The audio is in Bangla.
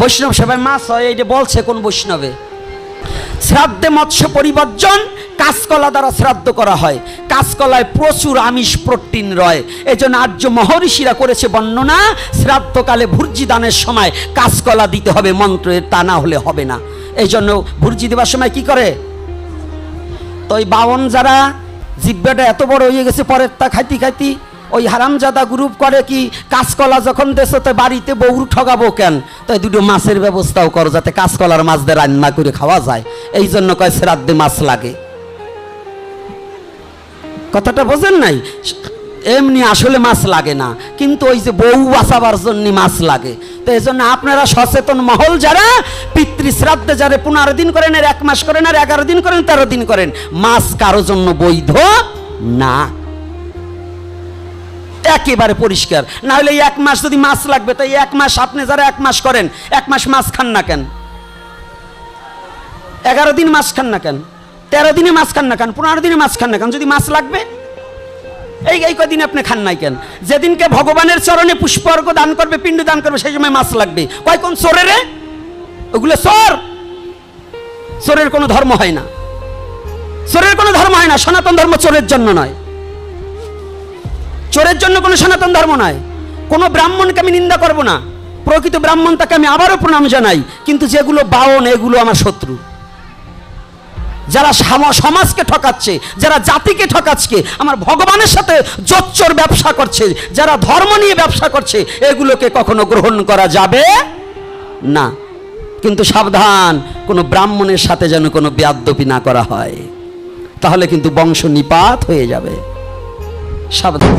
বৈষ্ণব সেবায় মাছ হয়, এইটা বলছে কোন বৈষ্ণবে? শ্রাদ্ধে মৎস্য পরিবর্জন, কাঁচকলা দ্বারা শ্রাদ্ধ করা হয়। কাঁচকলায় প্রচুর আমিষ প্রোটিন রয়, এই জন্য আর্য মহর্ষিরা করেছে বর্ণনা, শ্রাদ্ধকালে ভুর্জি দানের সময় কাঁচকলা দিতে হবে মন্ত্রের, তা না হলে হবে না। এই জন্য ভুর্জি দেওয়ার সময় কি করে? তো ওই বাউন যারা জিব্বাটা এত বড় হয়ে গেছে পরের তা খাইতি খাইতি, ওই হারামজাদা গ্রুপ করে কি, কাঁচকলা যখন দেশে তো বাড়িতে বউ ঠগাবো কেন, তাই দুটো মাছের ব্যবস্থাও করো যাতে কাঁচকলার মাছ দিয়ে রান্না করে খাওয়া যায়। এই জন্য কয় শ্রাদ্ধে মাছ লাগে। কথাটা বোঝেন নাই? এমনি আসলে মাছ লাগে না, কিন্তু ওই যে বউ বাঁচাবার জন্য মাছ লাগে। তো এই জন্য আপনারা সচেতন মহল যারা পিতৃ শ্রাদ্ধে যারা 15 দিন করেন, আর 1 মাস করেন, আর 11 দিন করেন, 13 দিন করেন, মাছ কারো জন্য বৈধ না, একেবারে পরিষ্কার। না হলে 1 মাস যদি মাছ লাগবে, তাই 1 মাস আপনি যারা 1 মাস করেন, 1 মাস মাছ খান না কেন? 11 দিন মাছ খান না কেন? 13 দিনে মাছ খান না কেন? 15 দিনে মাছ খান না কেন? যদি মাছ লাগবে এই কদিন আপনি খান নাই কেন? যেদিনকে ভগবানের চরণে পুষ্পার্ঘ্য দান করবে, পিণ্ড দান করবে, সেই সময় মাছ লাগবে। কয় কোন চোরেরে? ওগুলো চোর। চোরের কোনো ধর্ম হয় না, চোরের কোনো ধর্ম হয় না। সনাতন ধর্ম চোরের জন্য নয়, চোরের জন্য কোনো সনাতন ধর্ম নয়। কোনো ব্রাহ্মণকে আমি নিন্দা করব না, প্রকৃত ব্রাহ্মণ তাকে আমি আবারও প্রণাম জানাই, কিন্তু যেগুলো বাউন এগুলো আমার শত্রু। যারা সমাজকে ঠকাচ্ছে, যারা জাতিকে ঠকাচ্ছে, আমার ভগবানের সাথে জোচ্চোর ব্যবসা করছে, যারা ধর্ম নিয়ে ব্যবসা করছে, এগুলোকে কখনো গ্রহণ করা যাবে না। কিন্তু সাবধান, কোনো ব্রাহ্মণের সাথে যেন কোনো বেয়াদ্দপি না করা হয়, তাহলে কিন্তু বংশ নিপাত হয়ে যাবে। সাবধান।